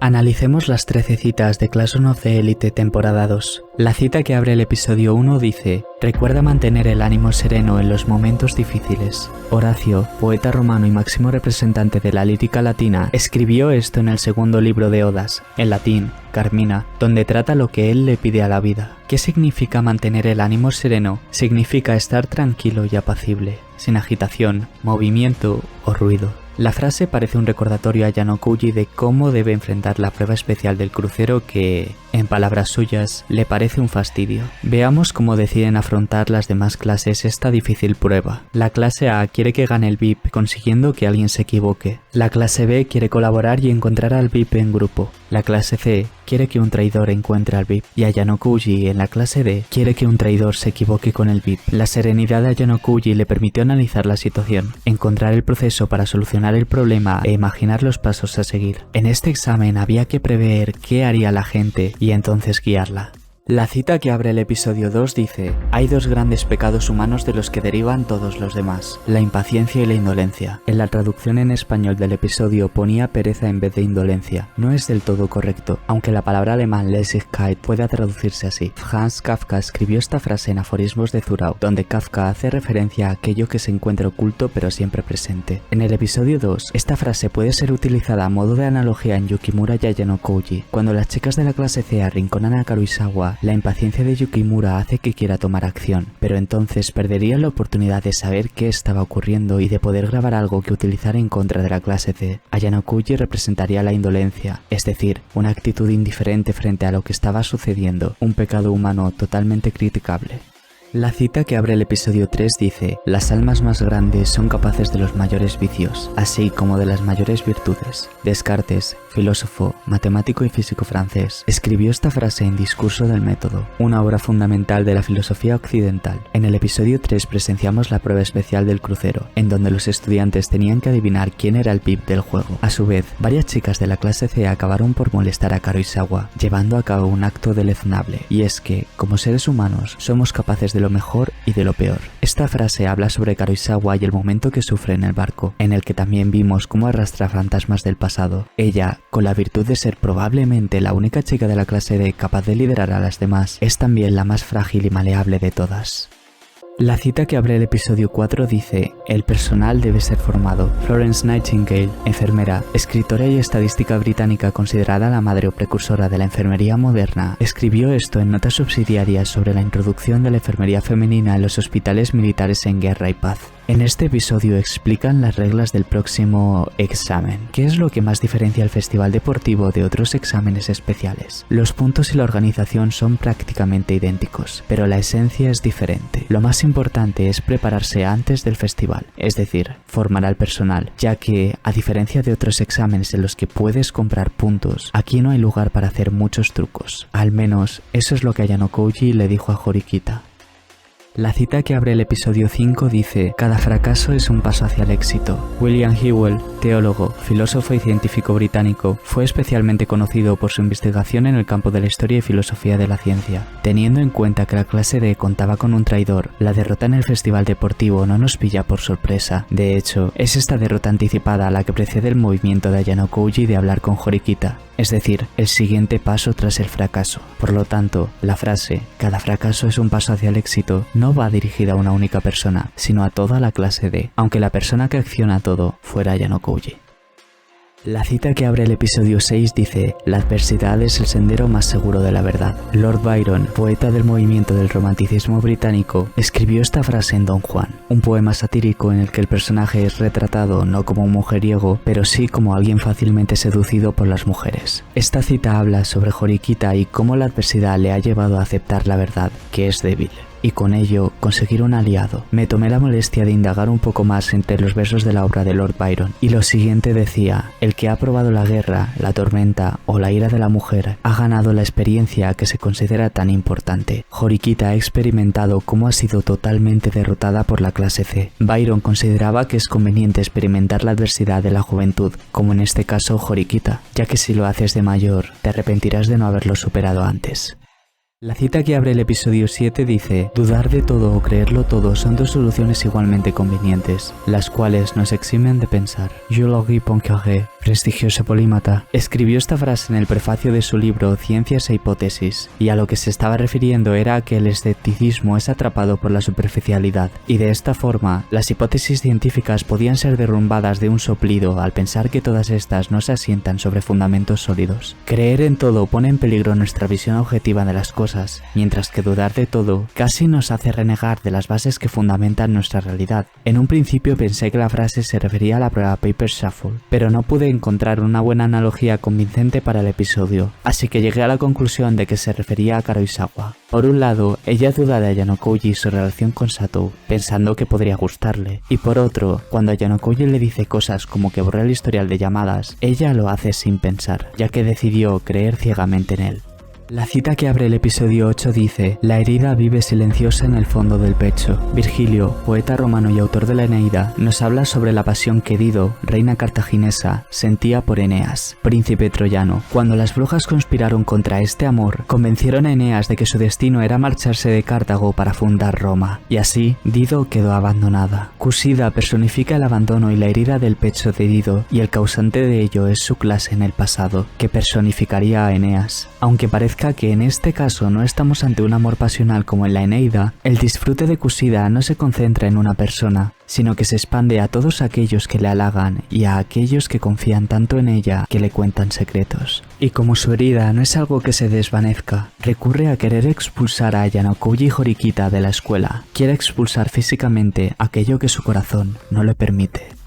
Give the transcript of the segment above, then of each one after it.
Analicemos las 13 citas de Classroom of the Elite temporada 2. La cita que abre el episodio 1 dice: recuerda mantener el ánimo sereno en los momentos difíciles. Horacio, poeta romano y máximo representante de la lírica latina, escribió esto en el segundo libro de Odas, en latín, Carmina, donde trata lo que él le pide a la vida. ¿Qué significa mantener el ánimo sereno? Significa estar tranquilo y apacible, sin agitación, movimiento o ruido. La frase parece un recordatorio a Yano Kuji de cómo debe enfrentar la prueba especial del crucero que, en palabras suyas, le parece un fastidio. Veamos cómo deciden afrontar las demás clases esta difícil prueba. La clase A quiere que gane el VIP consiguiendo que alguien se equivoque. La clase B quiere colaborar y encontrar al VIP en grupo. La clase C quiere que un traidor encuentre al VIP. Y a Yano Kuji en la clase D quiere que un traidor se equivoque con el VIP. La serenidad de Yano Kuji le permitió analizar la situación, encontrar el proceso para solucionar el problema e imaginar los pasos a seguir. En este examen había que prever qué haría la gente y entonces guiarla. La cita que abre el episodio 2 dice: hay dos grandes pecados humanos de los que derivan todos los demás, la impaciencia y la indolencia. En la traducción en español del episodio ponía pereza en vez de indolencia. No es del todo correcto, aunque la palabra alemán Lässigkeit pueda traducirse así. Franz Kafka escribió esta frase en Aforismos de Thurau, donde Kafka hace referencia a aquello que se encuentra oculto pero siempre presente. En el episodio 2, esta frase puede ser utilizada a modo de analogía en Yukimura y Yano Kuji. Cuando las chicas de la clase C arrinconan a Karuizawa, la impaciencia de Yukimura hace que quiera tomar acción, pero entonces perdería la oportunidad de saber qué estaba ocurriendo y de poder grabar algo que utilizar en contra de la clase C. A Yano Kuji representaría la indolencia, es decir, una actitud indiferente frente a lo que estaba sucediendo, un pecado humano totalmente criticable. La cita que abre el episodio 3 dice: las almas más grandes son capaces de los mayores vicios, así como de las mayores virtudes. Descartes, filósofo, matemático y físico francés, escribió esta frase en Discurso del Método, una obra fundamental de la filosofía occidental. En el episodio 3 presenciamos la prueba especial del crucero, en donde los estudiantes tenían que adivinar quién era el VIP del juego. A su vez, varias chicas de la clase C acabaron por molestar a Karuizawa, llevando a cabo un acto deleznable, y es que, como seres humanos, somos capaces de lo mejor y de lo peor. Esta frase habla sobre Karuizawa y el momento que sufre en el barco, en el que también vimos cómo arrastra fantasmas del pasado. Ella, con la virtud de ser probablemente la única chica de la clase D capaz de liderar a las demás, es también la más frágil y maleable de todas. La cita que abre el episodio 4 dice: el personal debe ser formado. Florence Nightingale, enfermera, escritora y estadística británica considerada la madre o precursora de la enfermería moderna, escribió esto en notas subsidiarias sobre la introducción de la enfermería femenina en los hospitales militares en guerra y paz. En este episodio explican las reglas del próximo examen. ¿Qué es lo que más diferencia el festival deportivo de otros exámenes especiales? Los puntos y la organización son prácticamente idénticos, pero la esencia es diferente. Lo más importante es prepararse antes del festival, es decir, formar al personal, ya que, a diferencia de otros exámenes en los que puedes comprar puntos, aquí no hay lugar para hacer muchos trucos. Al menos, eso es lo que Yano Kuji le dijo a Horikita. La cita que abre el episodio 5 dice: cada fracaso es un paso hacia el éxito. William Hewell, teólogo, filósofo y científico británico, fue especialmente conocido por su investigación en el campo de la historia y filosofía de la ciencia. Teniendo en cuenta que la clase D contaba con un traidor, la derrota en el festival deportivo no nos pilla por sorpresa. De hecho, es esta derrota anticipada la que precede el movimiento de Yano Kuji de hablar con Horikita, es decir, el siguiente paso tras el fracaso. Por lo tanto, la frase "cada fracaso es un paso hacia el éxito" no va dirigida a una única persona, sino a toda la clase D, aunque la persona que acciona todo fuera Yano Kuji. La cita que abre el episodio 6 dice: la adversidad es el sendero más seguro de la verdad. Lord Byron, poeta del movimiento del romanticismo británico, escribió esta frase en Don Juan, un poema satírico en el que el personaje es retratado no como un mujeriego, pero sí como alguien fácilmente seducido por las mujeres. Esta cita habla sobre Horikita y cómo la adversidad le ha llevado a aceptar la verdad, que es débil, y con ello conseguir un aliado. Me tomé la molestia de indagar un poco más entre los versos de la obra de Lord Byron, y lo siguiente decía: el que ha probado la guerra, la tormenta o la ira de la mujer ha ganado la experiencia que se considera tan importante. Horikita ha experimentado cómo ha sido totalmente derrotada por la clase C. Byron consideraba que es conveniente experimentar la adversidad de la juventud, como en este caso Horikita, ya que si lo haces de mayor, te arrepentirás de no haberlo superado antes. La cita que abre el episodio 7 dice: dudar de todo o creerlo todo son dos soluciones igualmente convenientes, las cuales nos eximen de pensar. Jules Poincaré, prestigioso polímata, escribió esta frase en el prefacio de su libro Ciencias e Hipótesis, y a lo que se estaba refiriendo era que el escepticismo es atrapado por la superficialidad, y de esta forma, las hipótesis científicas podían ser derrumbadas de un soplido al pensar que todas estas no se asientan sobre fundamentos sólidos. Creer en todo pone en peligro nuestra visión objetiva de las cosas, mientras que dudar de todo casi nos hace renegar de las bases que fundamentan nuestra realidad. En un principio pensé que la frase se refería a la prueba Paper Shuffle, pero no pude encontrar una buena analogía convincente para el episodio, así que llegué a la conclusión de que se refería a Karuizawa. Por un lado, ella duda de Ayano Koji y su relación con Satou, pensando que podría gustarle, y por otro, cuando Ayano Koji le dice cosas como que borre el historial de llamadas, ella lo hace sin pensar, ya que decidió creer ciegamente en él. La cita que abre el episodio 8 dice: la herida vive silenciosa en el fondo del pecho. Virgilio, poeta romano y autor de la Eneida, nos habla sobre la pasión que Dido, reina cartaginesa, sentía por Eneas, príncipe troyano. Cuando las brujas conspiraron contra este amor, convencieron a Eneas de que su destino era marcharse de Cartago para fundar Roma, y así Dido quedó abandonada. Cusida personifica el abandono y la herida del pecho de Dido, y el causante de ello es su clase en el pasado, que personificaría a Eneas. Aunque parezca que en este caso no estamos ante un amor pasional como en la Eneida, el disfrute de Cusida no se concentra en una persona, sino que se expande a todos aquellos que le halagan y a aquellos que confían tanto en ella que le cuentan secretos. Y como su herida no es algo que se desvanezca, recurre a querer expulsar a Ayano Koji Horikita de la escuela. Quiere expulsar físicamente aquello que su corazón no le permite.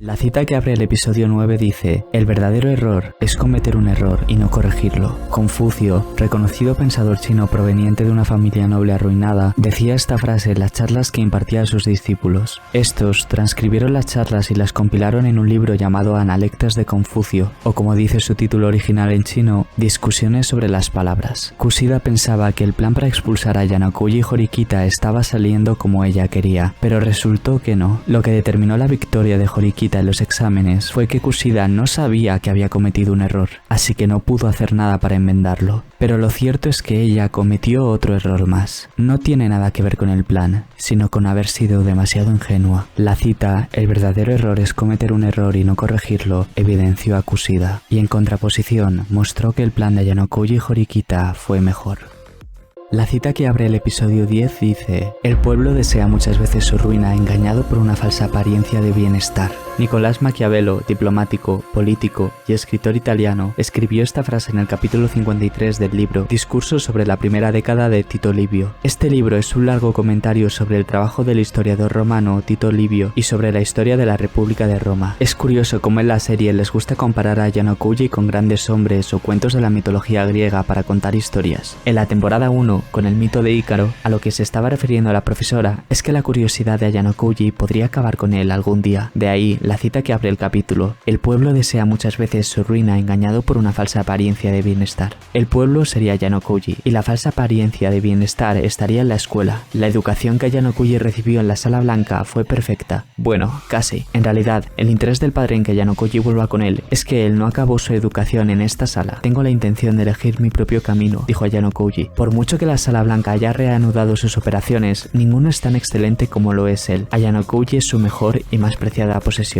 La cita que abre el episodio 9 dice: el verdadero error es cometer un error y no corregirlo. Confucio, reconocido pensador chino proveniente de una familia noble arruinada, decía esta frase en las charlas que impartía a sus discípulos. Estos transcribieron las charlas y las compilaron en un libro llamado Analectas de Confucio, o como dice su título original en chino, Discusiones sobre las palabras. Cusida pensaba que el plan para expulsar a Ayano Koji Horikita estaba saliendo como ella quería, pero resultó que no. Lo que determinó la victoria de Horikita en los exámenes fue que Cusida no sabía que había cometido un error, así que no pudo hacer nada para enmendarlo. Pero lo cierto es que ella cometió otro error más. No tiene nada que ver con el plan, sino con haber sido demasiado ingenua. La cita, el verdadero error es cometer un error y no corregirlo, evidenció a Cusida, y en contraposición mostró que el plan de Ayano Koji Horikita fue mejor. La cita que abre el episodio 10 dice: el pueblo desea muchas veces su ruina engañado por una falsa apariencia de bienestar. Nicolás Maquiavelo, diplomático, político y escritor italiano, escribió esta frase en el capítulo 53 del libro Discursos sobre la primera década de Tito Livio. Este libro es un largo comentario sobre el trabajo del historiador romano Tito Livio y sobre la historia de la República de Roma. Es curioso cómo en la serie les gusta comparar a Ayano Koji con grandes hombres o cuentos de la mitología griega para contar historias. En la temporada 1, con el mito de Ícaro, a lo que se estaba refiriendo la profesora es que la curiosidad de Ayano Koji podría acabar con él algún día. De ahí la cita que abre el capítulo: el pueblo desea muchas veces su ruina engañado por una falsa apariencia de bienestar. El pueblo sería Ayano Koji y la falsa apariencia de bienestar estaría en la escuela. La educación que Ayano Koji recibió en la Sala Blanca fue perfecta. Bueno, casi. En realidad, el interés del padre en que Ayano Koji vuelva con él es que él no acabó su educación en esta sala. Tengo la intención de elegir mi propio camino, dijo Ayano Koji. Por mucho que la Sala Blanca haya reanudado sus operaciones, ninguno es tan excelente como lo es él. Ayano Koji es su mejor y más preciada posesión.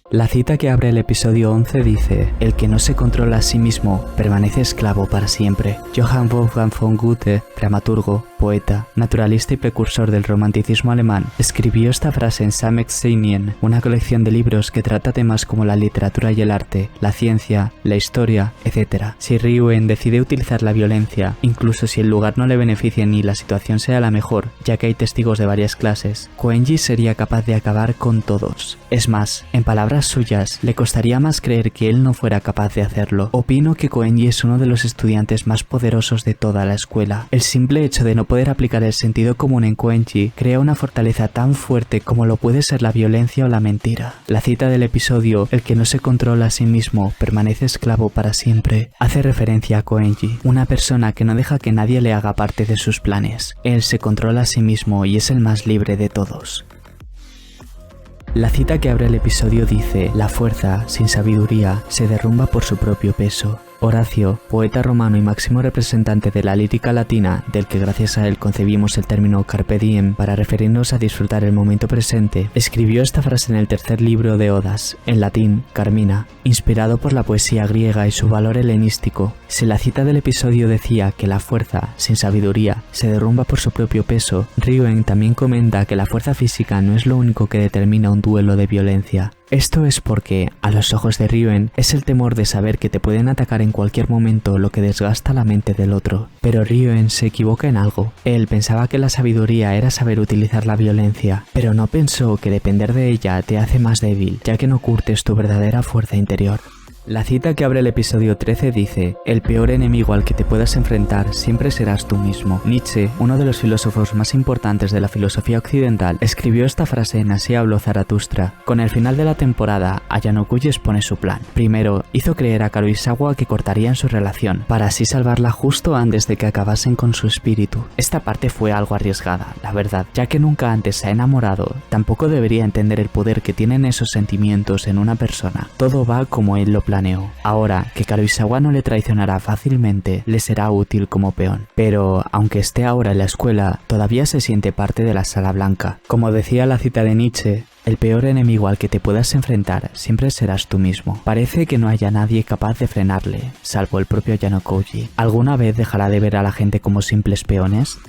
La cita que abre el episodio 11 dice: el que no se controla a sí mismo permanece esclavo para siempre. Johann Wolfgang von Goethe, dramaturgo, poeta, naturalista y precursor del romanticismo alemán, escribió esta frase en Samexeinien, una colección de libros que trata temas como la literatura y el arte, la ciencia, la historia, etc. Si Ryuen decide utilizar la violencia, incluso si el lugar no le beneficie ni la situación sea la mejor, ya que hay testigos de varias clases, Koenji sería capaz de acabar con todos. Es más, en palabras suyas, le costaría más creer que él no fuera capaz de hacerlo. Opino que Koenji es uno de los estudiantes más poderosos de toda la escuela. El simple hecho de no poder aplicar el sentido común en Koenji crea una fortaleza tan fuerte como lo puede ser la violencia o la mentira. La cita del episodio, el que no se controla a sí mismo permanece esclavo para siempre, hace referencia a Koenji, una persona que no deja que nadie le haga parte de sus planes. Él se controla a sí mismo y es el más libre de todos. La cita que abre el episodio dice: la fuerza, sin sabiduría, se derrumba por su propio peso. Horacio, poeta romano y máximo representante de la lírica latina, del que gracias a él concebimos el término carpe diem para referirnos a disfrutar el momento presente, escribió esta frase en el tercer libro de Odas, en latín, Carmina, inspirado por la poesía griega y su valor helenístico. Si la cita del episodio decía que la fuerza, sin sabiduría, se derrumba por su propio peso, Ryu-En también comenta que la fuerza física no es lo único que determina un duelo de violencia. Esto es porque, a los ojos de Ryu-En, es el temor de saber que te pueden atacar en cualquier momento lo que desgasta la mente del otro. Pero Ryu-En se equivoca en algo. Él pensaba que la sabiduría era saber utilizar la violencia, pero no pensó que depender de ella te hace más débil, ya que no curtes tu verdadera fuerza interior. La cita que abre el episodio 13 dice: el peor enemigo al que te puedas enfrentar siempre serás tú mismo. Nietzsche, uno de los filósofos más importantes de la filosofía occidental, escribió esta frase en Así habló Zaratustra. Con el final de la temporada, Ayanokuji expone su plan. Primero, hizo creer a Karuizawa que cortarían su relación, para así salvarla justo antes de que acabasen con su espíritu. Esta parte fue algo arriesgada, la verdad, ya que nunca antes se ha enamorado, tampoco debería entender el poder que tienen esos sentimientos en una persona. Todo va como él lo planeó. Ahora que Karuizawa no le traicionará fácilmente, le será útil como peón. Pero, aunque esté ahora en la escuela, todavía se siente parte de la Sala Blanca. Como decía la cita de Nietzsche, el peor enemigo al que te puedas enfrentar siempre serás tú mismo. Parece que no haya nadie capaz de frenarle, salvo el propio Ayanokuji. ¿Alguna vez dejará de ver a la gente como simples peones?